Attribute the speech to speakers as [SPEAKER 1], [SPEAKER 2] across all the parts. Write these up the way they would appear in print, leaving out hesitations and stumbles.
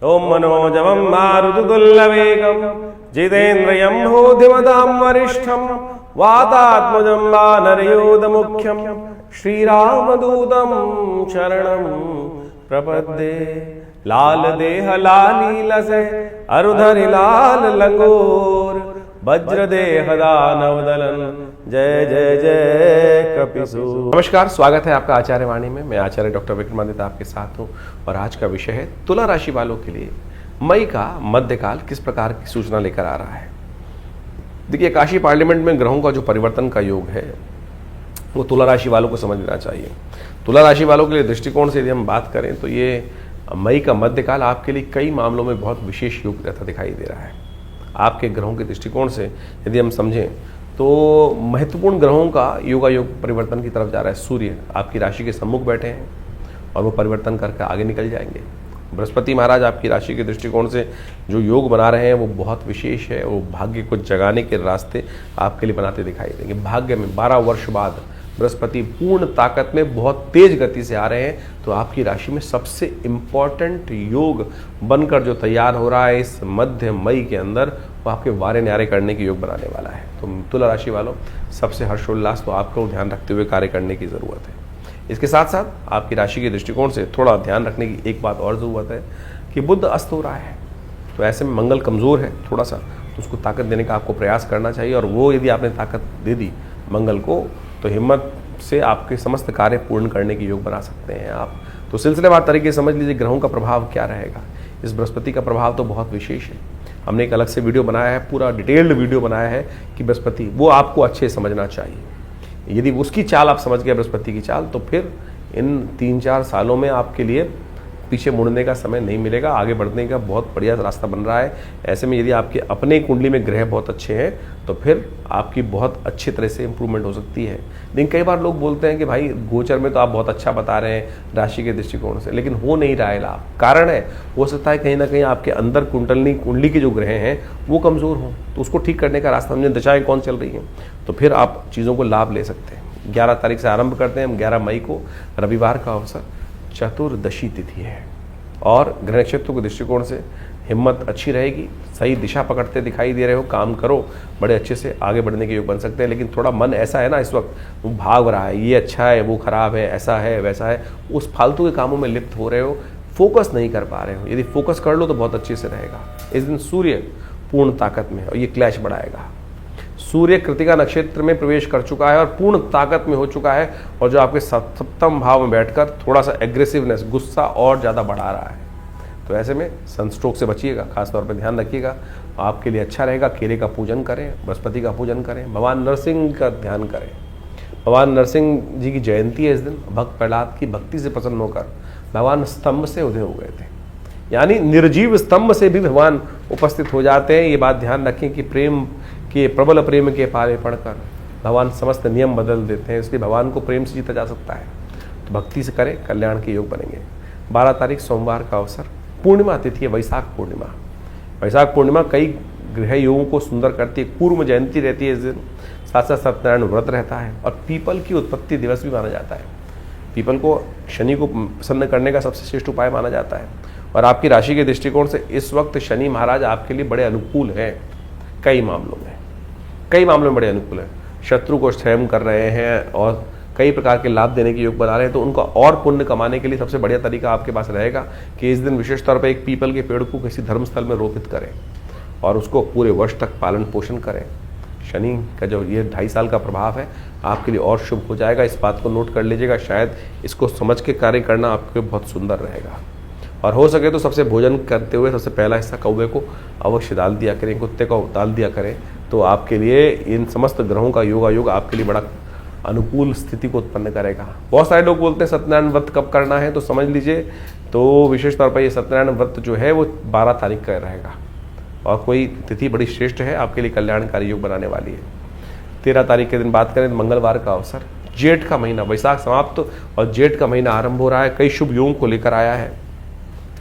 [SPEAKER 1] ओम मनोजवं मारुततुल्यवेगं जितेन्द्रियं बुद्धिमतां वरिष्ठं वातात्मजं वानरयोधमुख्यं श्रीरामदूतं शरणं प्रपद्ये। लाल देह लालीलसे अरुधरि लाल लंगोर वज्रदेह दानवदलन जय जय जय कपिसूर। नमस्कार, स्वागत है आपका आचार्य वाणी में। मैं आचार्य डॉक्टर विक्रमादित्य आपके साथ हूँ और आज का विषय है तुला राशि वालों के लिए मई का मध्यकाल किस प्रकार की सूचना लेकर आ रहा है। देखिए, काशी पार्लियामेंट में ग्रहों का जो परिवर्तन का योग है वो तुला राशि वालों को समझ लेना चाहिए। तुला राशि वालों के लिए दृष्टिकोण से यदि हम बात करें तो ये मई का मध्यकाल आपके लिए कई मामलों में बहुत विशेष योग रहता दिखाई दे रहा है। आपके ग्रहों के दृष्टिकोण से यदि हम समझें तो महत्वपूर्ण ग्रहों का योगायोग परिवर्तन की तरफ जा रहा है। सूर्य आपकी राशि के सम्मुख बैठे हैं और वो परिवर्तन करके आगे निकल जाएंगे। बृहस्पति महाराज आपकी राशि के दृष्टिकोण से जो योग बना रहे हैं वो बहुत विशेष है। वो भाग्य को जगाने के रास्ते आपके लिए बनाते दिखाई देंगे। भाग्य में 12 वर्ष बाद बृहस्पति पूर्ण ताकत में बहुत तेज गति से आ रहे हैं, तो आपकी राशि में सबसे इम्पॉर्टेंट योग बनकर जो तैयार हो रहा है इस मध्य मई के अंदर, वो आपके वारे न्यारे करने की योग बनाने वाला है। तो तुला राशि वालों, सबसे हर्षोल्लास तो आपको ध्यान रखते हुए कार्य करने की ज़रूरत है। इसके साथ साथ आपकी राशि के दृष्टिकोण से थोड़ा ध्यान रखने की एक बात और ज़रूरत है कि बुध अस्त हो रहा है, तो ऐसे में मंगल कमज़ोर है थोड़ा सा, तो उसको ताकत देने का आपको प्रयास करना चाहिए। और वो यदि आपने ताकत दे दी मंगल को, तो हिम्मत से आपके समस्त कार्य पूर्ण करने की योग बना सकते हैं आप। तो सिलसिलेवार तरीके से समझ लीजिए ग्रहों का प्रभाव क्या रहेगा। इस बृहस्पति का प्रभाव तो बहुत विशेष है। हमने एक अलग से वीडियो बनाया है, पूरा डिटेल्ड वीडियो बनाया है कि बृहस्पति वो आपको अच्छे समझना चाहिए। यदि उसकी चाल आप समझ गए बृहस्पति की चाल, तो फिर इन 3-4 सालों में आपके लिए पीछे मुड़ने का समय नहीं मिलेगा। आगे बढ़ने का बहुत बढ़िया रास्ता बन रहा है। ऐसे में यदि आपके अपने कुंडली में ग्रह बहुत अच्छे हैं तो फिर आपकी बहुत अच्छी तरह से इंप्रूवमेंट हो सकती है। लेकिन कई बार लोग बोलते हैं कि भाई गोचर में तो आप बहुत अच्छा बता रहे हैं राशि के दृष्टिकोण से, लेकिन हो नहीं रहा है लाभ। कारण है, हो सकता है कहीं ना कहीं आपके अंदर कुंडली के जो ग्रह हैं वो कमज़ोर हों, तो उसको ठीक करने का रास्ता समझें। दशाएँ कौन चल रही हैं, तो फिर आप चीज़ों को लाभ ले सकते हैं। 11 तारीख से आरंभ करते हैं हम। 11 मई को रविवार का अवसर, चतुर्दशी तिथि है और ग्रह नक्षत्रों के दृष्टिकोण से हिम्मत अच्छी रहेगी। सही दिशा पकड़ते दिखाई दे रहे हो, काम करो, बड़े अच्छे से आगे बढ़ने के योग बन सकते हैं। लेकिन थोड़ा मन ऐसा है ना, इस वक्त वो भाग रहा है, ये अच्छा है वो खराब है, ऐसा है वैसा है, उस फालतू के कामों में लिप्त हो रहे हो, फोकस नहीं कर पा रहे हो। यदि फोकस कर लो तो बहुत अच्छे से रहेगा। इस दिन सूर्य पूर्ण ताकत में है और ये क्लैश बढ़ाएगा। सूर्य कृतिका नक्षत्र में प्रवेश कर चुका है और पूर्ण ताकत में हो चुका है, और जो आपके सप्तम भाव में बैठकर थोड़ा सा एग्रेसिवनेस, गुस्सा और ज़्यादा बढ़ा रहा है। तो ऐसे में सनस्ट्रोक से बचिएगा, खासतौर पर ध्यान रखिएगा। आपके लिए अच्छा रहेगा, केले का पूजन करें, बृहस्पति का पूजन करें, भगवान नरसिंह का ध्यान करें। भगवान नरसिंह जी की जयंती है इस दिन। भक्त प्रहलाद की भक्ति से प्रसन्न होकर भगवान स्तंभ से उदय हो गए थे, यानी निर्जीव स्तंभ से भी भगवान उपस्थित हो जाते हैं। ये बात ध्यान रखें कि प्रेम के प्रबल प्रेम के पारे पढ़कर भगवान समस्त नियम बदल देते हैं। इसलिए भगवान को प्रेम से जीता जा सकता है, तो भक्ति से करें, कल्याण के योग बनेंगे। 12 तारीख सोमवार का अवसर, पूर्णिमा तिथि है, वैशाख पूर्णिमा। वैशाख पूर्णिमा कई गृह योगों को सुंदर करती है। पूर्व जयंती रहती है इस दिन, साथ साथ सत्यनारायण व्रत रहता है और पीपल की उत्पत्ति दिवस भी माना जाता है। पीपल को शनि को प्रसन्न करने का सबसे श्रेष्ठ उपाय माना जाता है। और आपकी राशि के दृष्टिकोण से इस वक्त शनि महाराज आपके लिए बड़े अनुकूल हैं। कई मामलों में बड़े अनुकूल है। शत्रु को क्षय कर रहे हैं और कई प्रकार के लाभ देने के योग बना रहे हैं। तो उनका और पुण्य कमाने के लिए सबसे बढ़िया तरीका आपके पास रहेगा कि इस दिन विशेष तौर पर एक पीपल के पेड़ को किसी धर्मस्थल में रोपित करें और उसको पूरे वर्ष तक पालन पोषण करें। शनि का जो ये 2.5 साल का प्रभाव है आपके लिए और शुभ हो जाएगा। इस बात को नोट कर लीजिएगा, शायद इसको समझ के कार्य करना आपके बहुत सुंदर रहेगा। और हो सके तो सबसे भोजन करते हुए सबसे पहला हिस्सा कौवे को अवश्य डाल दिया करें, कुत्ते को डाल दिया करें। तो आपके लिए इन समस्त ग्रहों का योगायोग आपके लिए बड़ा अनुकूल स्थिति को उत्पन्न करेगा। बहुत सारे लोग बोलते हैं सत्यनारायण व्रत कब करना है, तो समझ लीजिए तो विशेष तौर पर ये सत्यनारायण व्रत जो है वो 12 तारीख का रहेगा और कोई तिथि बड़ी श्रेष्ठ है, आपके लिए कल्याणकारी योग बनाने वाली है। 13 तारीख के दिन बात करें तो मंगलवार का अवसर, जेठ का महीना, वैशाख समाप्त और जेठ का महीना आरंभ हो रहा है। कई शुभ योगों को लेकर आया है।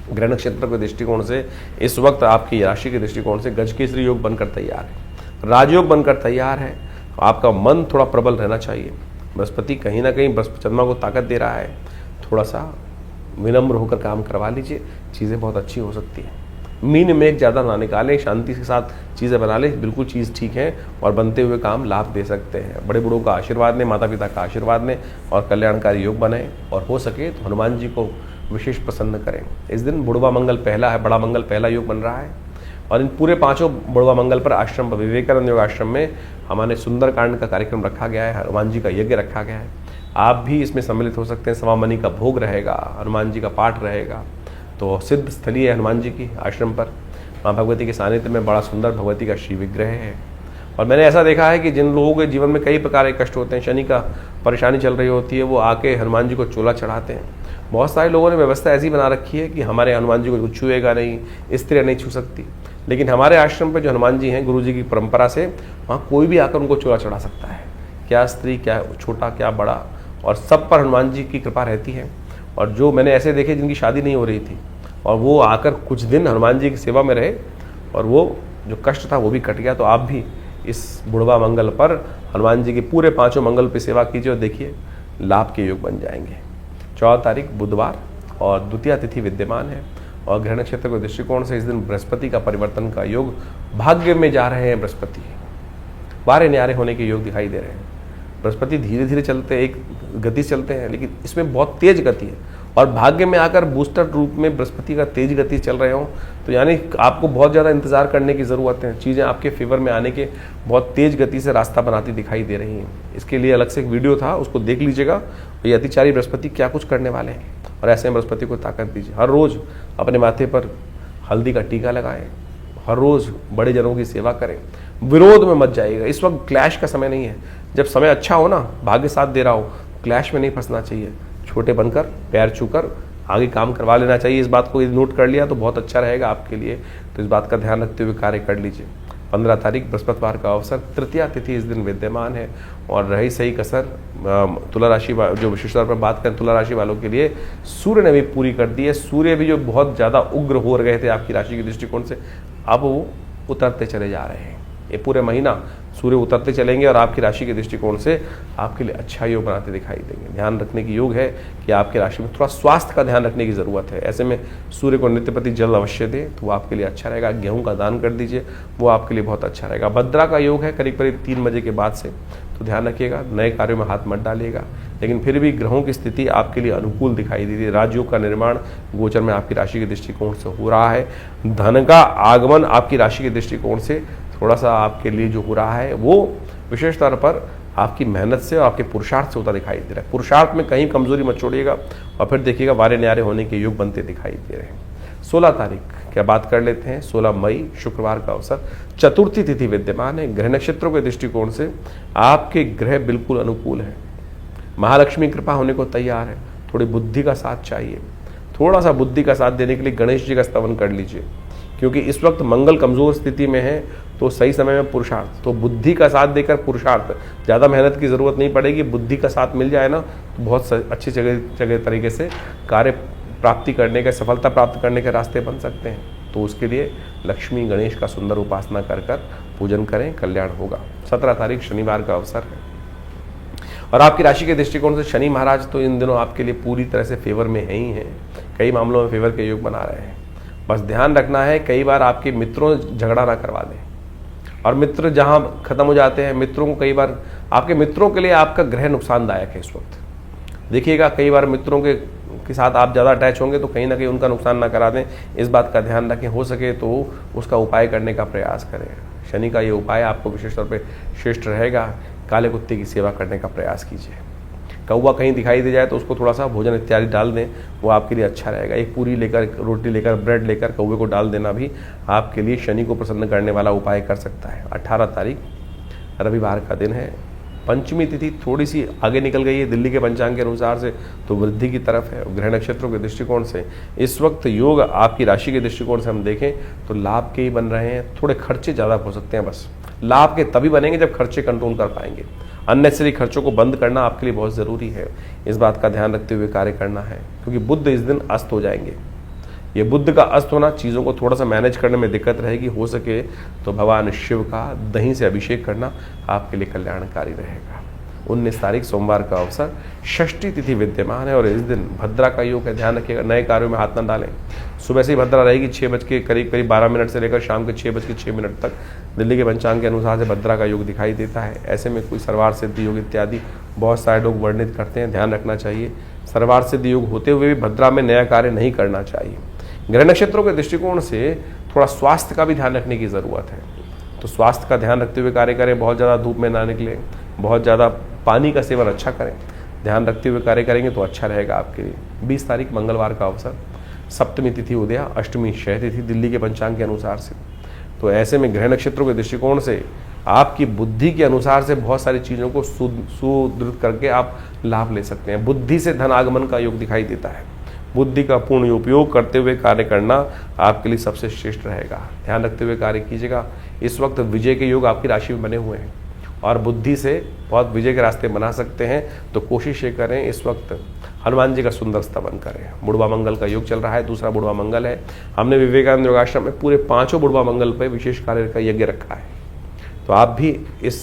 [SPEAKER 1] ग्रह नक्षत्र के दृष्टिकोण से इस वक्त आपकी राशि के दृष्टिकोण से गजकेसरी योग बनकर तैयार है, राजयोग बनकर तैयार है। आपका मन थोड़ा प्रबल रहना चाहिए। बृहस्पति कहीं ना कहीं चंद्रमा को ताकत दे रहा है, थोड़ा सा विनम्र होकर काम करवा लीजिए। चीज़ें बहुत अच्छी हो सकती हैं। मीन मेघ ज़्यादा ना निकालें, शांति के साथ चीज़ें बना लें, बिल्कुल चीज़ ठीक है और बनते हुए काम लाभ दे सकते हैं। बड़े बूढ़ों का आशीर्वाद लें, माता पिता का आशीर्वाद लें और कल्याणकारी योग बनाएं और हो सके तो हनुमान जी को विशेष प्रसन्न करें। इस दिन बुढ़वा मंगल पहला है, बड़ा मंगल पहला योग बन रहा है और इन पूरे 5 बुढ़वा मंगल पर आश्रम पर विवेकानंद योग आश्रम में हमारे सुंदरकांड का कार्यक्रम रखा गया है, हनुमान जी का यज्ञ रखा गया है। आप भी इसमें सम्मिलित हो सकते हैं। समामणि का भोग रहेगा, हनुमान जी का पाठ रहेगा। तो सिद्ध स्थली है हनुमान जी की आश्रम पर। माँ भगवती के सानिध्य में बड़ा सुंदर भगवती का श्री विग्रह है और मैंने ऐसा देखा है कि जिन लोगों के जीवन में कई प्रकार के कष्ट होते हैं, शनि का परेशानी चल रही होती है, वो आके हनुमान जी को चोला चढ़ाते हैं। बहुत सारे लोगों ने व्यवस्था ऐसी बना रखी है कि हमारे हनुमान जी को कुछ छुएगा नहीं, स्त्रियाँ नहीं छू सकती, लेकिन हमारे आश्रम पर जो हनुमान जी हैं, गुरु जी की परंपरा से वहाँ कोई भी आकर उनको चोला चढ़ा सकता है, क्या स्त्री, क्या छोटा, क्या बड़ा, और सब पर हनुमान जी की कृपा रहती है। और जो मैंने ऐसे देखे जिनकी शादी नहीं हो रही थी और वो आकर कुछ दिन हनुमान जी की सेवा में रहे और वो जो कष्ट था वो भी कट गया। तो आप भी इस बुढ़वा मंगल पर हनुमान जी के पूरे 5 मंगल पर सेवा कीजिए और देखिए लाभ के योग बन जाएंगे। 14 तारीख बुधवार और द्वितीय तिथि विद्यमान है और ग्रह नक्षत्र के दृष्टिकोण से इस दिन बृहस्पति का परिवर्तन का योग, भाग्य में जा रहे हैं बृहस्पति, बारे न्यारे होने के योग दिखाई दे रहे हैं। बृहस्पति धीरे धीरे चलते, एक गति चलते हैं, लेकिन इसमें बहुत तेज गति है और भाग्य में आकर बूस्टर रूप में बृहस्पति का तेज गति चल रहे हो तो यानी आपको बहुत ज़्यादा इंतजार करने की ज़रूरत है। चीज़ें आपके फेवर में आने के बहुत तेज गति से रास्ता बनाती दिखाई दे रही हैं। इसके लिए अलग से एक वीडियो था, उसको देख लीजिएगा। ये अतिचारी बृहस्पति क्या कुछ करने वाले हैं और ऐसे में बृहस्पति को ताकत दीजिए। हर रोज़ अपने माथे पर हल्दी का टीका लगाएं, हर रोज़ बड़े जनों की सेवा करें, विरोध में मत जाइएगा। इस वक्त क्लैश का समय नहीं है। जब समय अच्छा हो ना, भाग्य साथ दे रहा हो, क्लैश में नहीं फंसना चाहिए। छोटे बनकर, पैर छूकर आगे काम करवा लेना चाहिए। इस बात को नोट कर लिया तो बहुत अच्छा रहेगा आपके लिए, तो इस बात का ध्यान रखते हुए कार्य कर लीजिए। 15 तारीख बृहस्पतिवार का अवसर, तृतीया तिथि इस दिन विद्यमान है और रही सही कसर तुला राशि, जो विशेष तौर पर बात करें तुला राशि वालों के लिए, सूर्य ने भी पूरी कर दी है। सूर्य भी जो बहुत ज़्यादा उग्र हो गए थे आपकी राशि के दृष्टिकोण से, अब वो उतरते चले जा रहे हैं। ये पूरे महीना सूर्य उतरते चलेंगे और आपकी राशि के दृष्टिकोण से आपके लिए अच्छा योग बनाते दिखाई देंगे। ध्यान रखने की योग है कि आपकी राशि में थोड़ा स्वास्थ्य का ध्यान रखने की ज़रूरत है। ऐसे में सूर्य को नित्य प्रति जल अवश्य दें तो वो आपके लिए अच्छा रहेगा। गेहूं का दान कर दीजिए, वो आपके लिए बहुत अच्छा रहेगा। भद्रा का योग है करीब 3 बजे के बाद से, तो ध्यान रखिएगा, नए कार्यों में हाथ मत डालिएगा। लेकिन फिर भी ग्रहों की स्थिति आपके लिए अनुकूल दिखाई देती है। राजयोग का निर्माण गोचर में आपकी राशि के दृष्टिकोण से हो रहा है। धन का आगमन आपकी राशि के दृष्टिकोण से थोड़ा सा आपके लिए जो हो रहा है वो विशेष तौर पर आपकी मेहनत से और आपके पुरुषार्थ से होता दिखाई दे रहा है। पुरुषार्थ में कहीं कमजोरी मत छोड़िएगा और फिर देखिएगा वारे न्यारे होने के योग बनते दिखाई दे रहे हैं। 16 तारीख क्या बात कर लेते हैं। 16 मई शुक्रवार का अवसर, चतुर्थी तिथि विद्यमान है। ग्रह नक्षत्रों के दृष्टिकोण से आपके ग्रह बिल्कुल अनुकूल है। महालक्ष्मी कृपा होने को तैयार है। थोड़ी बुद्धि का साथ चाहिए। थोड़ा सा बुद्धि का साथ देने के लिए गणेश जी का स्तवन कर लीजिए, क्योंकि इस वक्त मंगल कमजोर स्थिति में है। तो सही समय में पुरुषार्थ, तो बुद्धि का साथ देकर पुरुषार्थ, ज़्यादा मेहनत की ज़रूरत नहीं पड़ेगी। बुद्धि का साथ मिल जाए ना तो बहुत अच्छी जगह तरीके से कार्य प्राप्ति करने के, सफलता प्राप्त करने के रास्ते बन सकते हैं। तो उसके लिए लक्ष्मी गणेश का सुंदर उपासना कर पूजन करें, कल्याण होगा। 17 तारीख शनिवार का अवसर है और आपकी राशि के दृष्टिकोण से शनि महाराज तो इन दिनों आपके लिए पूरी तरह से फेवर में है ही हैं। कई मामलों में फेवर के योग बना रहे हैं। बस ध्यान रखना है कई बार आपके मित्रों झगड़ा ना करवा दें, और मित्र जहां खत्म हो जाते हैं, मित्रों को कई बार आपके मित्रों के लिए आपका ग्रह नुकसानदायक है। इस वक्त देखिएगा कई बार मित्रों के साथ आप ज़्यादा अटैच होंगे तो कहीं ना कहीं उनका नुकसान ना करा दें। इस बात का ध्यान रखें। हो सके तो उसका उपाय करने का प्रयास करें। शनि का ये उपाय आपको विशेष तौर पर श्रेष्ठ रहेगा। काले कुत्ते की सेवा करने का प्रयास कीजिए। कौवा कहीं दिखाई दे जाए तो उसको थोड़ा सा भोजन इत्यादि डाल दें, वो आपके लिए अच्छा रहेगा। एक पूरी लेकर, रोटी लेकर, ब्रेड लेकर कौवे को डाल देना भी आपके लिए शनि को प्रसन्न करने वाला उपाय कर सकता है। 18 तारीख रविवार का दिन है। पंचमी तिथि थोड़ी सी आगे निकल गई है दिल्ली के पंचांग के अनुसार से, तो वृद्धि की तरफ है। ग्रह नक्षत्रों के दृष्टिकोण से इस वक्त योग आपकी राशि के दृष्टिकोण से हम देखें तो लाभ के ही बन रहे हैं। थोड़े खर्चे ज़्यादा हो सकते हैं, बस लाभ के तभी बनेंगे जब खर्चे कंट्रोल कर पाएंगे। अननेसेसरी खर्चों को बंद करना आपके लिए बहुत ज़रूरी है। इस बात का ध्यान रखते हुए कार्य करना है, क्योंकि बुध इस दिन अस्त हो जाएंगे। ये बुध का अस्त होना चीज़ों को थोड़ा सा मैनेज करने में दिक्कत रहेगी। हो सके तो भगवान शिव का दही से अभिषेक करना आपके लिए कल्याणकारी रहेगा। 19 तारीख सोमवार का अवसर, षष्ठी तिथि विद्यमान है और इस दिन भद्रा का योग है। ध्यान रखिएगा, नए कार्यों में हाथ न डालें। सुबह से ही भद्रा रहेगी 6 बज के करीब 12 मिनट से लेकर शाम के 6 बज के 6 मिनट तक दिल्ली के पंचांग के अनुसार से भद्रा का योग दिखाई देता है। ऐसे में कोई सर्वार सिद्धि योग इत्यादि बहुत सारे लोग वर्णित करते हैं, ध्यान रखना चाहिए। सर्वार सिद्धि योग होते हुए भी भद्रा में नया कार्य नहीं करना चाहिए। ग्रह नक्षत्रों के दृष्टिकोण से थोड़ा स्वास्थ्य का भी ध्यान रखने की ज़रूरत है, तो स्वास्थ्य का ध्यान रखते हुए कार्य करें। बहुत ज़्यादा धूप में ना निकलें, बहुत ज़्यादा पानी का सेवन अच्छा करें, ध्यान रखते हुए कार्य करेंगे तो अच्छा रहेगा आपके लिए। 20 तारीख मंगलवार का अवसर, सप्तमी तिथि उदया, अष्टमी क्षय तिथि दिल्ली के पंचांग के अनुसार से। तो ऐसे में ग्रह नक्षत्रों के दृष्टिकोण से आपकी बुद्धि के अनुसार से बहुत सारी चीज़ों को सुदृढ़ करके आप लाभ ले सकते हैं। बुद्धि से धन आगमन का योग दिखाई देता है। बुद्धि का पूर्ण उपयोग करते हुए कार्य करना आपके लिए सबसे श्रेष्ठ रहेगा। ध्यान रखते हुए कार्य कीजिएगा। इस वक्त विजय के योग आपकी राशि में बने हुए हैं और बुद्धि से बहुत विजय के रास्ते बना सकते हैं, तो कोशिश ये करें इस वक्त हनुमान जी का सुंदर स्तवन करें। बुढ़वा मंगल का योग चल रहा है, दूसरा बुढ़वा मंगल है। हमने विवेकानंद योगाश्रम में पूरे 5 बुढ़वा मंगल पर विशेष कार्य का यज्ञ रखा है, तो आप भी इस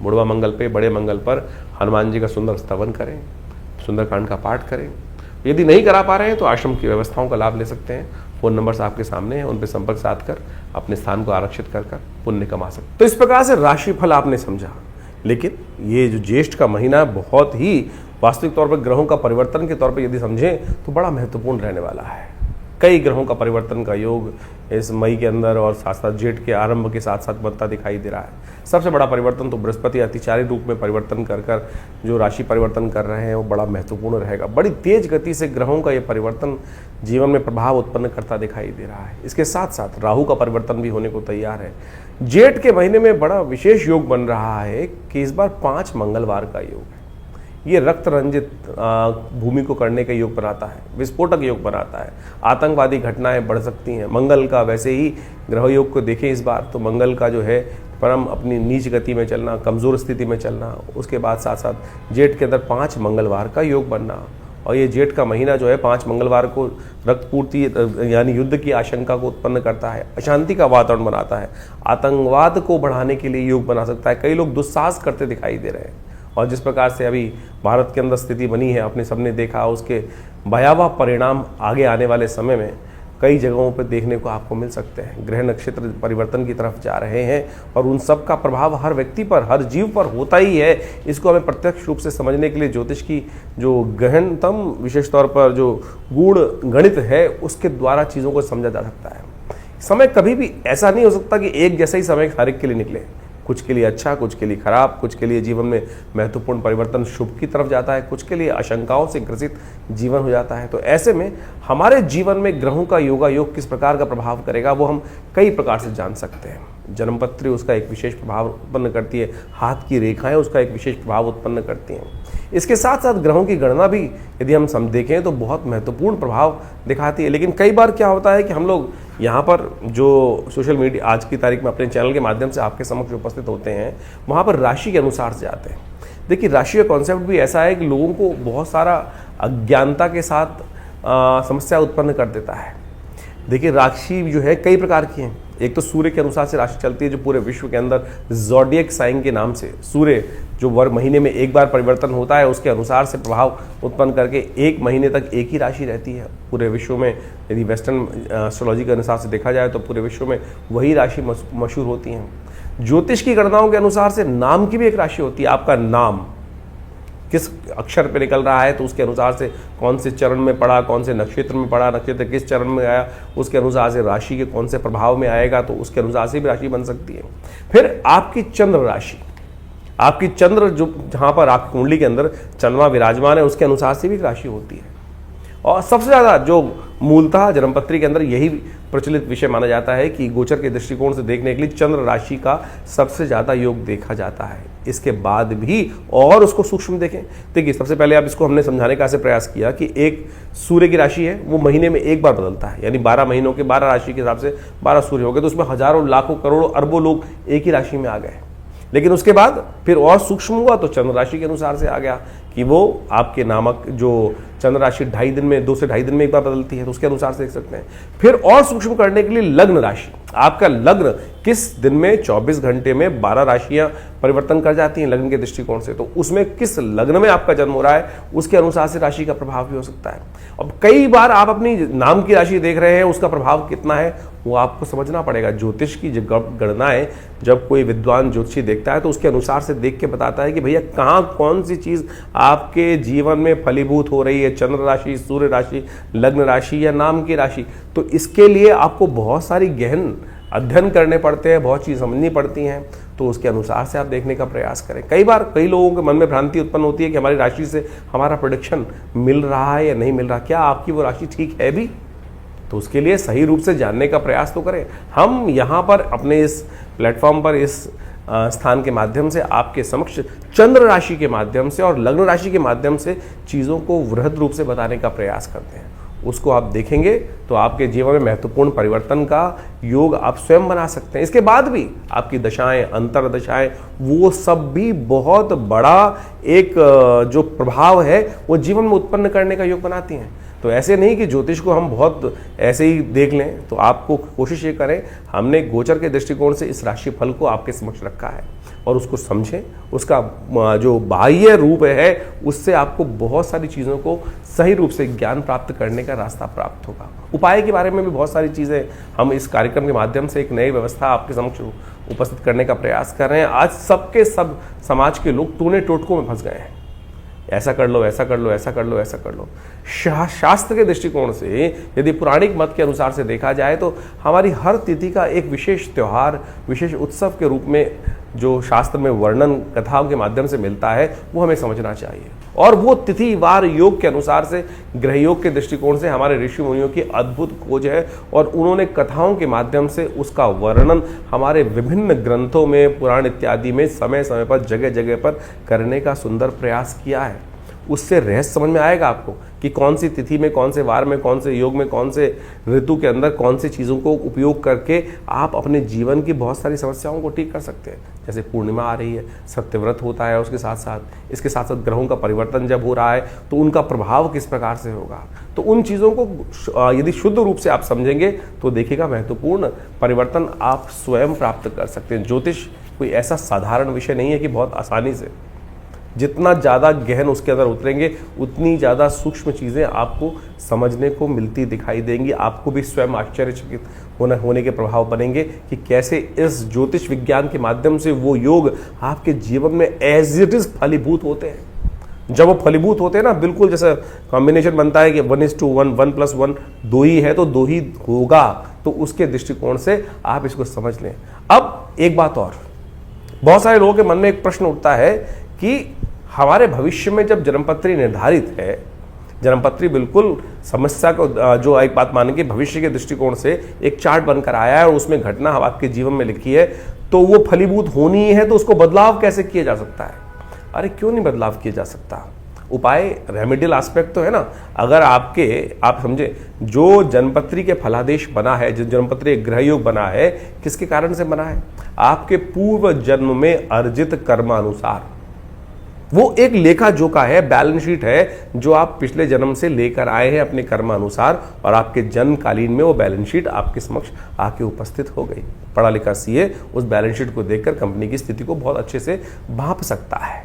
[SPEAKER 1] बुढ़वा मंगल पे, बड़े मंगल पर हनुमान जी का सुंदर स्तवन करें, सुंदरकांड का पाठ करें। यदि नहीं करा पा रहे हैं तो आश्रम की व्यवस्थाओं का लाभ ले सकते हैं। फ़ोन नंबर्स आपके सामने हैं, उन पर संपर्क साध कर अपने स्थान को आरक्षित कर पुण्य कमा सकते हैं। तो इस प्रकार से राशिफल आपने समझा, लेकिन ये जो ज्येष्ठ का महीना बहुत ही वास्तविक तौर पर ग्रहों का परिवर्तन के तौर पर यदि समझें तो बड़ा महत्वपूर्ण रहने वाला है। कई ग्रहों का परिवर्तन का योग इस मई के अंदर और साथ साथ जेठ के आरंभ के साथ साथ बनता दिखाई दे रहा है। सबसे बड़ा परिवर्तन तो बृहस्पति अतिचारी रूप में परिवर्तन कर जो राशि परिवर्तन कर रहे हैं वो बड़ा महत्वपूर्ण रहेगा। बड़ी तेज गति से ग्रहों का ये परिवर्तन जीवन में प्रभाव उत्पन्न करता दिखाई दे रहा है। इसके साथ साथ राहु का परिवर्तन भी होने को तैयार है। जेठ के महीने में बड़ा विशेष योग बन रहा है कि इस बार 5 मंगलवार का योग है। ये रक्त रंजित भूमि को करने का योग बनाता है, विस्फोटक योग बनाता है। आतंकवादी घटनाएं बढ़ सकती हैं। मंगल का वैसे ही ग्रह योग को देखें इस बार तो मंगल का जो है परम अपनी नीच गति में चलना, कमज़ोर स्थिति में चलना, उसके बाद साथ साथ जेठ के अंदर 5 मंगलवार का योग बनना। और ये जेठ का महीना जो है 5 मंगलवार को रक्तपूर्ति यानी युद्ध की आशंका को उत्पन्न करता है, अशांति का वातावरण बनाता है, आतंकवाद को बढ़ाने के लिए योग बना सकता है। कई लोग दुस्साहस करते दिखाई दे रहे हैं और जिस प्रकार से अभी भारत के अंदर स्थिति बनी है, आपने सबने देखा, उसके भयावह परिणाम आगे आने वाले समय में कई जगहों पर देखने को आपको मिल सकते हैं। ग्रह नक्षत्र परिवर्तन की तरफ जा रहे हैं और उन सब का प्रभाव हर व्यक्ति पर, हर जीव पर होता ही है। इसको हमें प्रत्यक्ष रूप से समझने के लिए ज्योतिष की जो गहनतम विशेष तौर पर जो गूढ़ गणित है उसके द्वारा चीज़ों को समझा जा सकता है। समय कभी भी ऐसा नहीं हो सकता कि एक जैसा ही समय हर एक के लिए निकले। कुछ के लिए अच्छा, कुछ के लिए खराब, कुछ के लिए जीवन में महत्वपूर्ण परिवर्तन शुभ की तरफ जाता है, कुछ के लिए आशंकाओं से ग्रसित जीवन हो जाता है। तो ऐसे में हमारे जीवन में ग्रहों का योगा योग किस प्रकार का प्रभाव करेगा वो हम कई प्रकार से जान सकते हैं। जन्मपत्री उसका एक विशेष प्रभाव उत्पन्न करती है, हाथ की रेखाएं उसका एक विशेष प्रभाव उत्पन्न करती हैं। इसके साथ साथ ग्रहों की गणना भी यदि हम देखें तो बहुत महत्वपूर्ण प्रभाव दिखाती है। लेकिन कई बार क्या होता है कि हम लोग यहाँ पर जो सोशल मीडिया आज की तारीख में अपने चैनल के माध्यम से आपके समक्ष उपस्थित होते हैं, वहाँ पर राशि के अनुसार से जाते हैं। देखिए, राशि का कॉन्सेप्ट भी ऐसा है कि लोगों को बहुत सारा अज्ञानता के साथ समस्या उत्पन्न कर देता है। देखिए, राशि जो है कई प्रकार की हैं। एक तो सूर्य के अनुसार से राशि चलती है, जो पूरे विश्व के अंदर ज़ोडिएक साइन के नाम से सूर्य जो महीने में एक बार परिवर्तन होता है उसके अनुसार से प्रभाव उत्पन्न करके 1 महीने तक एक ही राशि रहती है पूरे विश्व में। यदि वेस्टर्न एस्ट्रोलॉजी के अनुसार से देखा जाए तो पूरे विश्व में वही राशि मशहूर होती हैं। ज्योतिष की गणनाओं के अनुसार से नाम की भी एक राशि होती है। आपका नाम किस अक्षर पे निकल रहा है तो उसके अनुसार से कौन से चरण में पड़ा, कौन से नक्षत्र में पड़ा, नक्षत्र किस चरण में आया, उसके अनुसार से राशि के कौन से प्रभाव में आएगा, तो उसके अनुसार से भी राशि बन सकती है। फिर आपकी चंद्र राशि, आपकी चंद्र जो जहाँ पर आपकी कुंडली के अंदर चंद्रमा विराजमान है उसके अनुसार से भी राशि होती है। और सबसे ज़्यादा जो मूलतः जन्मपत्री के अंदर यही प्रचलित विषय माना जाता है कि गोचर के दृष्टिकोण से देखने के लिए चंद्र राशि का सबसे ज़्यादा योग देखा जाता है। इसके बाद भी और उसको सूक्ष्म देखें। देखिए, सबसे पहले आप इसको हमने समझाने का ऐसे प्रयास किया कि एक सूर्य की राशि है, वो महीने में एक बार बदलता है, यानी 12 महीनों के 12 राशि के हिसाब से 12 सूर्य हो गए, तो उसमें हजारों लाखों करोड़ों अरबों लोग एक ही राशि में आ गए। लेकिन उसके बाद फिर और सूक्ष्म हुआ तो चंद्र राशि के अनुसार से आ गया कि वो आपके नामक जो चंद्र राशि 2.5 दिन में 2 से 2.5 दिन में एक बार बदलती है, तो उसके अनुसार से देख सकते हैं। फिर और सूक्ष्म करने के लिए लग्न राशि, आपका लग्न किस दिन में 24 घंटे में 12 राशियां परिवर्तन कर जाती हैं लग्न के दृष्टिकोण से, तो उसमें किस लग्न में आपका जन्म हो रहा है उसके अनुसार से राशि का प्रभाव भी हो सकता है। अब कई बार आप अपनी नाम की राशि देख रहे हैं, उसका प्रभाव कितना है वो आपको समझना पड़ेगा। ज्योतिष की गणनाएं जब कोई विद्वान ज्योतिषी देखता है तो उसके अनुसार से देख के बताता है कि भैया कहाँ कौन सी चीज आपके जीवन में फलीभूत हो रही है, चंद्र राशि, सूर्य राशि, लग्न राशि या नाम की राशि। तो इसके लिए आपको बहुत सारी गहन अध्ययन करने पड़ते हैं, बहुत चीज़ समझनी पड़ती हैं, तो उसके अनुसार से आप देखने का प्रयास करें। कई बार कई लोगों के मन में भ्रांति उत्पन्न होती है कि हमारी राशि से हमारा प्रेडिक्शन मिल रहा है या नहीं मिल रहा, क्या आपकी वो राशि ठीक है भी? तो उसके लिए सही रूप से जानने का प्रयास तो करें। हम यहाँ पर अपने इस प्लेटफॉर्म पर इस स्थान के माध्यम से आपके समक्ष चंद्र राशि के माध्यम से और लग्न राशि के माध्यम से चीज़ों को वृहद रूप से बताने का प्रयास करते हैं। उसको आप देखेंगे तो आपके जीवन में महत्वपूर्ण परिवर्तन का योग आप स्वयं बना सकते हैं। इसके बाद भी आपकी दशाएं, अंतर दशाएं, वो सब भी बहुत बड़ा एक जो प्रभाव है वो जीवन में उत्पन्न करने का योग बनाती हैं। तो ऐसे नहीं कि ज्योतिष को हम बहुत ऐसे ही देख लें, तो आपको कोशिश ये करें, हमने गोचर के दृष्टिकोण से इस राशि फल को आपके समक्ष रखा है और उसको समझें। उसका जो बाह्य रूप है उससे आपको बहुत सारी चीज़ों को सही रूप से ज्ञान प्राप्त करने का रास्ता प्राप्त होगा। उपाय के बारे में भी बहुत सारी चीज़ें हम इस कार्यक्रम के माध्यम से एक नई व्यवस्था आपके समक्ष उपस्थित करने का प्रयास कर रहे हैं। आज सबके सब समाज के लोग टूने टोटकों में फंस गए हैं, ऐसा कर लो, ऐसा कर लो, ऐसा कर लो, ऐसा कर लो। शास्त्र के दृष्टिकोण से यदि पौराणिक मत के अनुसार से देखा जाए तो हमारी हर तिथि का एक विशेष त्यौहार, विशेष उत्सव के रूप में जो शास्त्र में वर्णन कथाओं के माध्यम से मिलता है वो हमें समझना चाहिए। और वो तिथि वार योग के अनुसार से, ग्रह योग के दृष्टिकोण से हमारे ऋषि मुनियों की अद्भुत खोज है और उन्होंने कथाओं के माध्यम से उसका वर्णन हमारे विभिन्न ग्रंथों में, पुराण इत्यादि में समय समय पर, जगह जगह पर करने का सुंदर प्रयास किया है। उससे रहस्य समझ में आएगा आपको कि कौन सी तिथि में, कौन से वार में, कौन से योग में, कौन से ऋतु के अंदर कौन सी चीज़ों को उपयोग करके आप अपने जीवन की बहुत सारी समस्याओं को ठीक कर सकते हैं। जैसे पूर्णिमा आ रही है, सत्यव्रत होता है, उसके साथ साथ इसके साथ साथ ग्रहों का परिवर्तन जब हो रहा है तो उनका प्रभाव किस प्रकार से होगा। तो उन चीज़ों को यदि शुद्ध रूप से आप समझेंगे तो देखिएगा महत्वपूर्ण परिवर्तन आप स्वयं प्राप्त कर सकते हैं। ज्योतिष कोई ऐसा साधारण विषय नहीं है कि बहुत आसानी से, जितना ज़्यादा गहन उसके अंदर उतरेंगे उतनी ज़्यादा सूक्ष्म चीज़ें आपको समझने को मिलती दिखाई देंगी। आपको भी स्वयं आश्चर्यचकित होने के प्रभाव बनेंगे कि कैसे इस ज्योतिष विज्ञान के माध्यम से वो योग आपके जीवन में एज इट इज फलीभूत होते हैं। जब वो फलीभूत होते हैं ना, बिल्कुल जैसे कॉम्बिनेशन बनता है कि 1:1, 1+1 2 ही है तो 2 ही होगा, तो उसके दृष्टिकोण से आप इसको समझ लें। अब एक बात और, बहुत सारे लोगों के मन में एक प्रश्न उठता है कि हमारे भविष्य में जब जन्मपत्री निर्धारित है, जन्मपत्री बिल्कुल समस्या को जो एक बात माने कि भविष्य के दृष्टिकोण से एक चार्ट बनकर आया है और उसमें घटना आपके जीवन में लिखी है, तो वो फलीभूत होनी है, तो उसको बदलाव कैसे किया जा सकता है? अरे क्यों नहीं बदलाव किया जा सकता? उपाय रेमेडियल एस्पेक्ट तो है ना। अगर आप समझे, जो जन्मपत्री के फलादेश बना है, जो जन्मपत्री ग्रह योग बना है, किसके कारण से बना है? आपके पूर्व जन्म में अर्जित कर्मानुसार। वो एक लेखा जोखा है, बैलेंस शीट है जो आप पिछले जन्म से लेकर आए हैं अपने कर्मानुसार, और आपके जन्मकालीन में वो बैलेंस शीट आपके समक्ष आके उपस्थित हो गई। पढ़ा लिखा सीए उस बैलेंस शीट को देखकर कंपनी की स्थिति को बहुत अच्छे से भांप सकता है।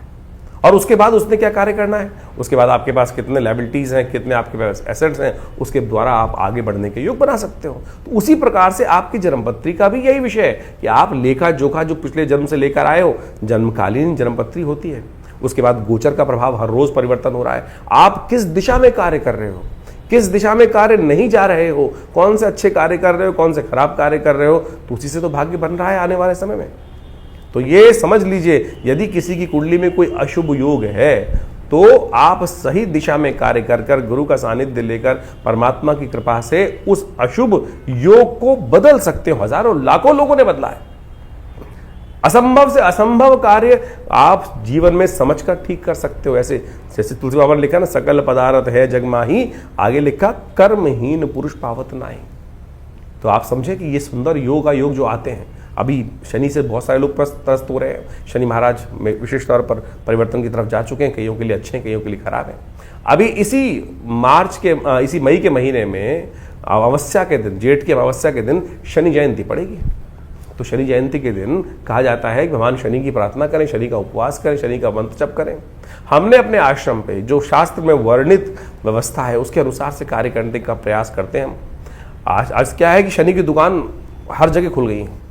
[SPEAKER 1] और उसके बाद उसने क्या कार्य करना है, उसके बाद आपके पास कितने लायबिलिटीज हैं, कितने आपके पास एसेट्स हैं, उसके द्वारा आप आगे बढ़ने के योग बना सकते हो। तो उसी प्रकार से आपकी जन्मपत्री का भी यही विषय है कि आप लेखा जोखा जो पिछले जन्म से लेकर आए हो, जन्मकालीन जन्मपत्री होती है। उसके बाद गोचर का प्रभाव हर रोज परिवर्तन हो रहा है। आप किस दिशा में कार्य कर रहे हो, किस दिशा में कार्य नहीं जा रहे हो, कौन से अच्छे कार्य कर रहे हो, कौन से खराब कार्य कर रहे हो, तो उसी से तो भाग्य बन रहा है आने वाले समय में। तो ये समझ लीजिए, यदि किसी की कुंडली में कोई अशुभ योग है तो आप सही दिशा में कार्य कर गुरु का सानिध्य लेकर परमात्मा की कृपा से उस अशुभ योग को बदल सकते हो। हजारों लाखों लोगों ने बदला है। असंभव से असंभव कार्य आप जीवन में समझकर ठीक कर सकते हो। ऐसे जैसे तुलसी बाबा ने लिखा ना, सकल पदार्थ है जग माही, आगे लिखा कर्महीन पुरुष पावत नाही। तो आप समझे कि ये सुंदर योग जो आते हैं, अभी शनि से बहुत सारे लोग त्रस्त हो रहे हैं। शनि महाराज विशेष तौर पर परिवर्तन की तरफ जा चुके हैं, कईयों के लिए अच्छे हैं, कईयों के लिए खराब हैं। अभी इसी मई के महीने में अमावस्या के दिन, जेठ की अमावस्या के दिन शनि जयंती पड़ेगी। तो शनि जयंती के दिन कहा जाता है कि भगवान शनि की प्रार्थना करें, शनि का उपवास करें, शनि का मंत्र जप करें। हमने अपने आश्रम पे जो शास्त्र में वर्णित व्यवस्था है उसके अनुसार से कार्य करने का प्रयास करते हैं हम। आज क्या है कि शनि की दुकान हर जगह खुल गई है।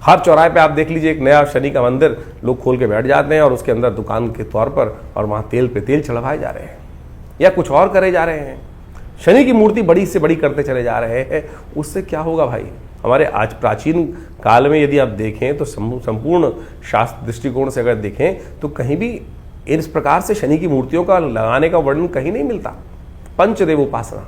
[SPEAKER 1] हर चौराहे पे आप देख लीजिए एक नया शनि का मंदिर लोग खोल के बैठ जाते हैं और उसके अंदर दुकान के तौर पर और वहां तेल पे तेल चढ़वाए जा रहे हैं या कुछ और करे जा रहे हैं। शनि की मूर्ति बड़ी से बड़ी करते चले जा रहे हैं। उससे क्या होगा भाई? हमारे आज प्राचीन काल में यदि आप देखें तो संपूर्ण शास्त्र दृष्टिकोण से अगर देखें तो कहीं भी इस प्रकार से शनि की मूर्तियों का लगाने का वर्णन कहीं नहीं मिलता। पंचदेव उपासना,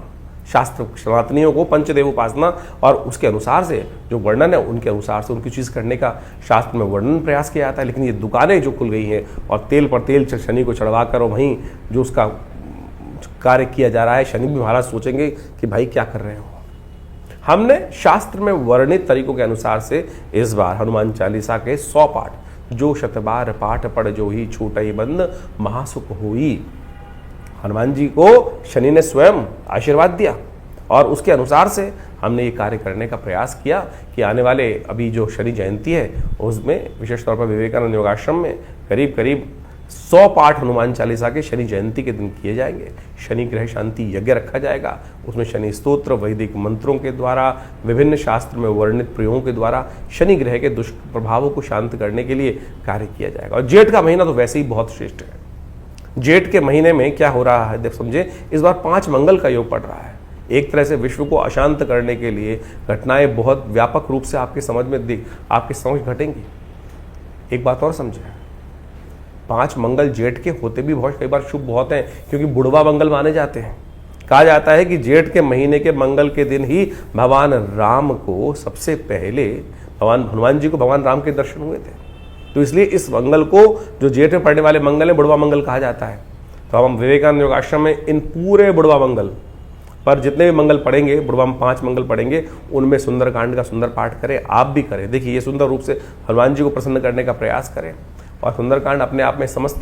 [SPEAKER 1] शास्त्र सनातनियों को पंचदेव उपासना और उसके अनुसार से जो वर्णन है उनके अनुसार से उनकी चीज़ करने का शास्त्र में वर्णन प्रयास किया जाता है। लेकिन ये दुकानें जो खुल गई हैं और तेल पर तेल शनि को चढ़वा कर और वहीं जो उसका कार्य किया जा रहा है, शनि भी महाराज सोचेंगे कि भाई क्या कर रहे हो। हमने शास्त्र में वर्णित तरीकों के अनुसार से इस बार हनुमान चालीसा के 100 पाठ, जो शतबार पाठ पढ़ जो ही छूटई बंद महासुख हुई, हनुमान जी को शनि ने स्वयं आशीर्वाद दिया और उसके अनुसार से हमने ये कार्य करने का प्रयास किया कि आने वाले अभी जो शनि जयंती है उसमें विशेष तौर पर विवेकानंद योगाश्रम में करीब करीब 100 पाठ हनुमान चालीसा के शनि जयंती के दिन किए जाएंगे। शनि ग्रह शांति यज्ञ रखा जाएगा। उसमें शनि स्तोत्र, वैदिक मंत्रों के द्वारा, विभिन्न शास्त्र में वर्णित प्रयोगों के द्वारा शनि ग्रह के दुष्प्रभावों को शांत करने के लिए कार्य किया जाएगा। और जेठ का महीना तो वैसे ही बहुत श्रेष्ठ है। जेठ के महीने में क्या हो रहा है देख समझे, इस बार 5 मंगल का योग पड़ रहा है। एक तरह से विश्व को अशांत करने के लिए घटनाएं बहुत व्यापक रूप से आपके समझ घटेंगी। एक बात और समझे, 5 मंगल जेठ के होते भी बहुत कई बार शुभ बहुत हैं, क्योंकि बुढ़वा मंगल माने जाते हैं। कहा जाता है कि जेठ के महीने के मंगल के दिन ही भगवान राम को सबसे पहले हनुमान जी को भगवान राम के दर्शन हुए थे। तो इसलिए इस मंगल को, जो जेठ में पड़ने वाले मंगल है, बुढ़वा मंगल कहा जाता है। तो हम विवेकानंद योग आश्रम में इन पूरे बुढ़वा मंगल पर जितने भी मंगल पढ़ेंगे, बुढ़वा में 5 मंगल पढ़ेंगे, उनमें सुंदरकांड का सुंदर पाठ करें। आप भी करें। देखिए ये सुंदर रूप से हनुमान जी को प्रसन्न करने का प्रयास करें। और सुंदरकांड अपने आप में समस्त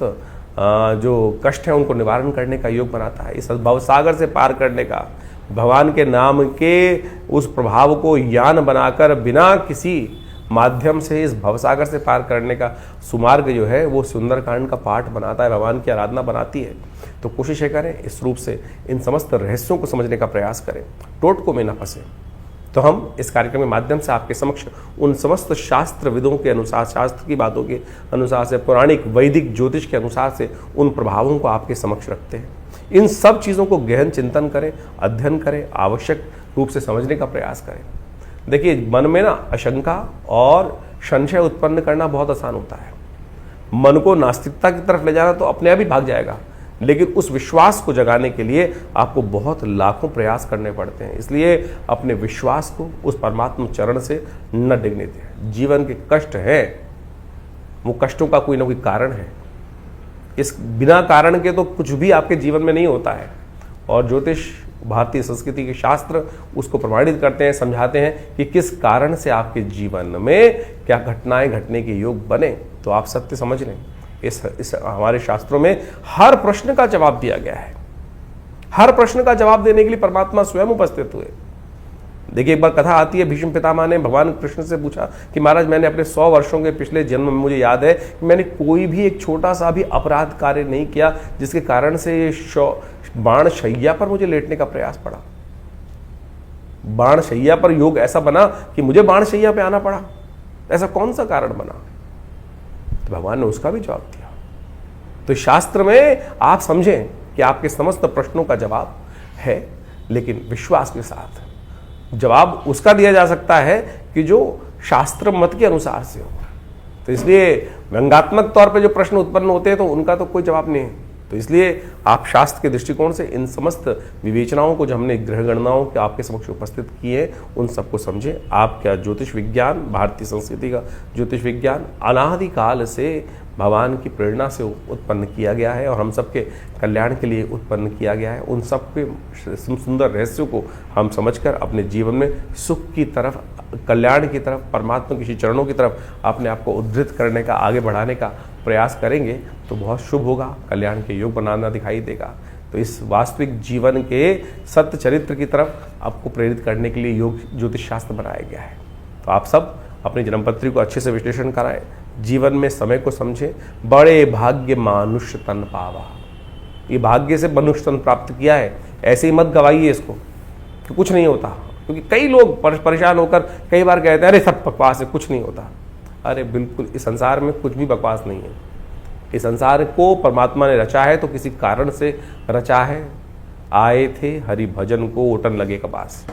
[SPEAKER 1] जो कष्ट हैं उनको निवारण करने का योग बनाता है। इस भवसागर से पार करने का, भगवान के नाम के उस प्रभाव को यान बनाकर बिना किसी माध्यम से इस भवसागर से पार करने का सुमार्ग जो है वो सुंदरकांड का पाठ बनाता है, भगवान की आराधना बनाती है। तो कोशिश है करें इस रूप से इन समस्त रहस्यों को समझने का प्रयास करें, टोटकों में न फंसे। तो हम इस कार्यक्रम के माध्यम से आपके समक्ष उन समस्त शास्त्र विदों के अनुसार, शास्त्र की बातों के अनुसार से, पौराणिक वैदिक ज्योतिष के अनुसार से उन प्रभावों को आपके समक्ष रखते हैं। इन सब चीज़ों को गहन चिंतन करें, अध्ययन करें, आवश्यक रूप से समझने का प्रयास करें। देखिए मन में ना आशंका और संशय उत्पन्न करना बहुत आसान होता है। मन को नास्तिकता की तरफ ले जाना तो अपने आप ही भाग जाएगा, लेकिन उस विश्वास को जगाने के लिए आपको बहुत लाखों प्रयास करने पड़ते हैं। इसलिए अपने विश्वास को उस परमात्मा चरण से न डिगने दें। जीवन के कष्ट हैं, वो कष्टों का कोई ना कोई कारण है। इस बिना कारण के तो कुछ भी आपके जीवन में नहीं होता है। और ज्योतिष, भारतीय संस्कृति के शास्त्र उसको प्रमाणित करते हैं, समझाते हैं कि किस कारण से आपके जीवन में क्या घटनाएं घटने के योग बने। तो आप सत्य समझ लें, इस हमारे शास्त्रों में हर प्रश्न का जवाब दिया गया है। हर प्रश्न का जवाब देने के लिए परमात्मा स्वयं उपस्थित हुए। देखिए एक बार कथा आती है, भीष्म पितामह ने भगवान कृष्ण से पूछा कि महाराज मैंने अपने 100 वर्षों के पिछले जन्म में मुझे याद है कि मैंने कोई भी एक छोटा सा भी अपराध कार्य नहीं किया जिसके कारण से ये बाण शैया पर मुझे लेटने का प्रयास पड़ा। बाण शैया पर योग ऐसा बना कि मुझे बाण शैया पे आना पड़ा। ऐसा कौन सा कारण बना? तो भगवान ने उसका भी जवाब दिया। तो शास्त्र में आप समझें कि आपके समस्त प्रश्नों का जवाब है, लेकिन विश्वास के साथ जवाब उसका दिया जा सकता है कि जो शास्त्र मत के अनुसार से हो। तो इसलिए व्यंगात्मक तौर पे जो प्रश्न उत्पन्न होते हैं तो उनका तो कोई जवाब नहीं है। तो इसलिए आप शास्त्र के दृष्टिकोण से इन समस्त विवेचनाओं को जो हमने ग्रह गणनाओं के आपके समक्ष उपस्थित किए उन सबको समझें। आपका ज्योतिष विज्ञान, भारतीय संस्कृति का ज्योतिष विज्ञान अनादिकाल से भगवान की प्रेरणा से उत्पन्न किया गया है और हम सबके कल्याण के लिए उत्पन्न किया गया है। उन सब के सुंदर रहस्यों को हम समझकर अपने जीवन में सुख की तरफ, कल्याण की तरफ, परमात्मा के चरणों की तरफ अपने आप को उद्धृत करने का, आगे बढ़ाने का प्रयास करेंगे तो बहुत शुभ होगा, कल्याण के योग बनाना दिखाई देगा। तो इस वास्तविक जीवन के सत्य चरित्र की तरफ आपको प्रेरित करने के लिए योग ज्योतिष शास्त्र बनाया गया है। तो आप सब अपनी जन्मपत्री को अच्छे से विश्लेषण कराएं, जीवन में समय को समझें। बड़े भाग्य मानुष्य तन पावा, ये भाग्य से मनुष्य तन प्राप्त किया है, ऐसे ही मत गवाइए इसको कि कुछ नहीं होता। क्योंकि कई लोग परेशान होकर कई बार कहते हैं अरे सब बकवास है, कुछ नहीं होता। अरे बिल्कुल, इस संसार में कुछ भी बकवास नहीं है। इस संसार को परमात्मा ने रचा है तो किसी कारण से रचा है। आए थे हरि भजन को ओटन लगे कपास।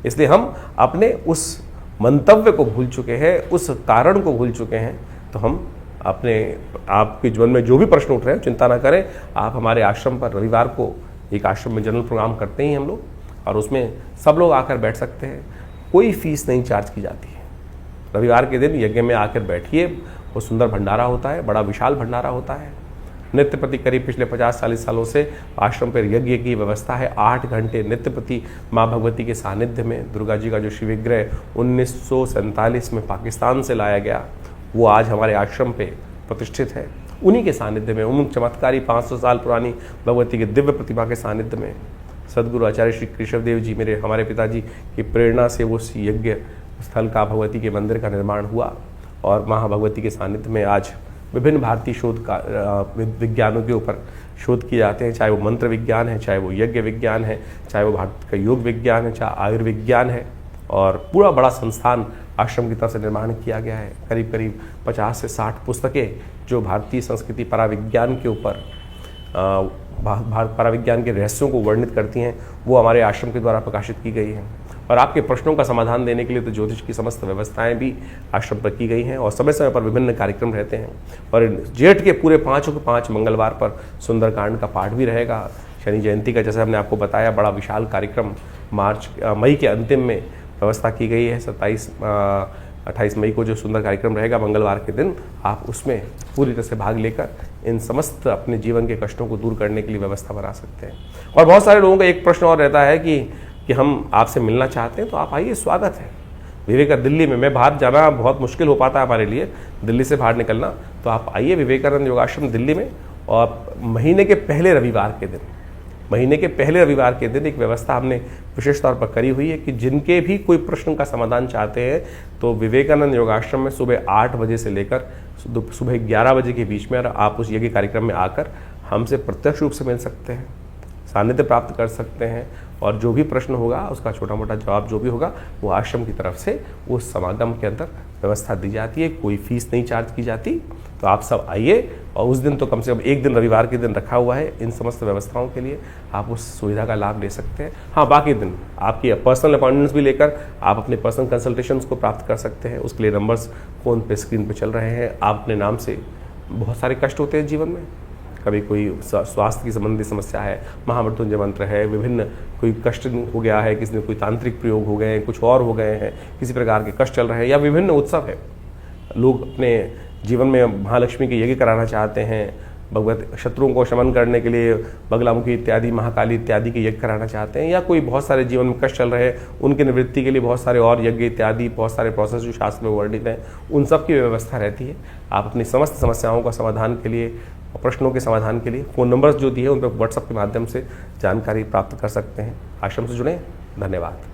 [SPEAKER 1] इसलिए हम अपने उस मंतव्य को भूल चुके हैं, उस कारण को भूल चुके हैं। तो हम अपने आपके जीवन में जो भी प्रश्न उठ रहे हैं चिंता ना करें। आप हमारे आश्रम पर रविवार को एक आश्रम में जनरल प्रोग्राम करते हैं हम लोग, और उसमें सब लोग आकर बैठ सकते हैं। कोई फीस नहीं चार्ज की जाती है। रविवार के दिन यज्ञ में आकर बैठिए, वो सुंदर भंडारा होता है, बड़ा विशाल भंडारा होता है। नित्य प्रति करीब पिछले 50-40 सालों से आश्रम पर यज्ञ की व्यवस्था है। 8 घंटे नित्य प्रति माँ भगवती के सानिध्य में दुर्गा जी का जो शिवविग्रह 1947 में पाकिस्तान से लाया गया, वो आज हमारे आश्रम पे प्रतिष्ठित है। उन्हीं के सानिध्य में, उन चमत्कारी 500 साल पुरानी भगवती के दिव्य प्रतिमा के सानिध्य में सदगुरु आचार्य श्री केशवदेव जी हमारे पिताजी की प्रेरणा से वो यज्ञ स्थल का, भगवती के मंदिर का निर्माण हुआ। और महाभगवती के सानिध्य में आज विभिन्न भारतीय शोध का विज्ञानों के ऊपर शोध किए जाते हैं, चाहे वो मंत्र विज्ञान है, चाहे वो यज्ञ विज्ञान है, चाहे वो भारत का योग विज्ञान है, चाहे आयुर्विज्ञान है। और पूरा बड़ा संस्थान आश्रम की तरफ से निर्माण किया गया है। करीब करीब 50 से 60 पुस्तकें जो भारतीय संस्कृति पराविज्ञान के ऊपर पराविज्ञान के रहस्यों को वर्णित करती हैं, वो हमारे आश्रम के द्वारा प्रकाशित की गई हैं। और आपके प्रश्नों का समाधान देने के लिए तो ज्योतिष की समस्त व्यवस्थाएं भी आश्रम पर की गई हैं, और समय समय पर विभिन्न कार्यक्रम रहते हैं। और जेठ के पूरे 5 मंगलवार पर सुंदरकांड का पाठ भी रहेगा। शनि जयंती का, जैसे हमने आपको बताया, बड़ा विशाल कार्यक्रम मई के अंतिम में व्यवस्था की गई है। 28 मई को जो सुंदर कार्यक्रम रहेगा मंगलवार के दिन, आप उसमें पूरी तरह से भाग लेकर इन समस्त अपने जीवन के कष्टों को दूर करने के लिए व्यवस्था बना सकते हैं। और बहुत सारे लोगों का एक प्रश्न और रहता है कि हम आपसे मिलना चाहते हैं, तो आप आइए, स्वागत है। विवेकानंद दिल्ली में, मैं बाहर जाना बहुत मुश्किल हो पाता है हमारे लिए, दिल्ली से बाहर निकलना, तो आप आइए विवेकानंद योगाश्रम दिल्ली में। और महीने के पहले रविवार के दिन एक व्यवस्था हमने विशेष तौर पर करी हुई है कि जिनके भी कोई प्रश्न का समाधान चाहते हैं, तो विवेकानंद योगाश्रम में सुबह 8 बजे से लेकर सुबह 11 बजे के बीच में आप उस यज्ञ कार्यक्रम में आकर हमसे प्रत्यक्ष रूप से मिल सकते हैं, सानिध्य प्राप्त कर सकते हैं। और जो भी प्रश्न होगा उसका छोटा मोटा जवाब जो भी होगा वो आश्रम की तरफ से उस समागम के अंदर व्यवस्था दी जाती है। कोई फीस नहीं चार्ज की जाती। तो आप सब आइए, और उस दिन तो कम से कम एक दिन रविवार के दिन रखा हुआ है इन समस्त व्यवस्थाओं के लिए, आप उस सुविधा का लाभ ले सकते हैं। हाँ, बाकी दिन आपकी पर्सनल अपॉइंटमेंट्स भी लेकर आप अपने पर्सनल कंसल्टेशंस को प्राप्त कर सकते हैं। उसके लिए नंबर्स फ़ोन पे स्क्रीन पे चल रहे हैं। आप अपने नाम से, बहुत सारे कष्ट होते हैं जीवन में, कभी कोई स्वास्थ्य की संबंधी समस्या है, महामृत्युंजय मंत्र है, विभिन्न कोई कष्ट हो गया है, किसी ने कोई तांत्रिक प्रयोग हो गए हैं, कुछ और हो गए हैं, किसी प्रकार के कष्ट चल रहे हैं, या विभिन्न उत्सव है, लोग अपने जीवन में महालक्ष्मी के यज्ञ कराना चाहते हैं, भगवत शत्रुओं को शमन करने के लिए बगलामुखी इत्यादि, महाकाली इत्यादि के यज्ञ कराना चाहते हैं, या कोई बहुत सारे जीवन में कष्ट चल रहे हैं उनके निवृत्ति के लिए बहुत सारे और यज्ञ इत्यादि, बहुत सारे प्रोसेस जो शास्त्र में वर्णित हैं, उन सब की व्यवस्था रहती है। आप अपनी समस्त समस्याओं का समाधान के लिए, प्रश्नों के समाधान के लिए फ़ोन नंबर्स जो दिए हैं उन पर व्हाट्सएप के माध्यम से जानकारी प्राप्त कर सकते हैं। आश्रम से जुड़ें। धन्यवाद।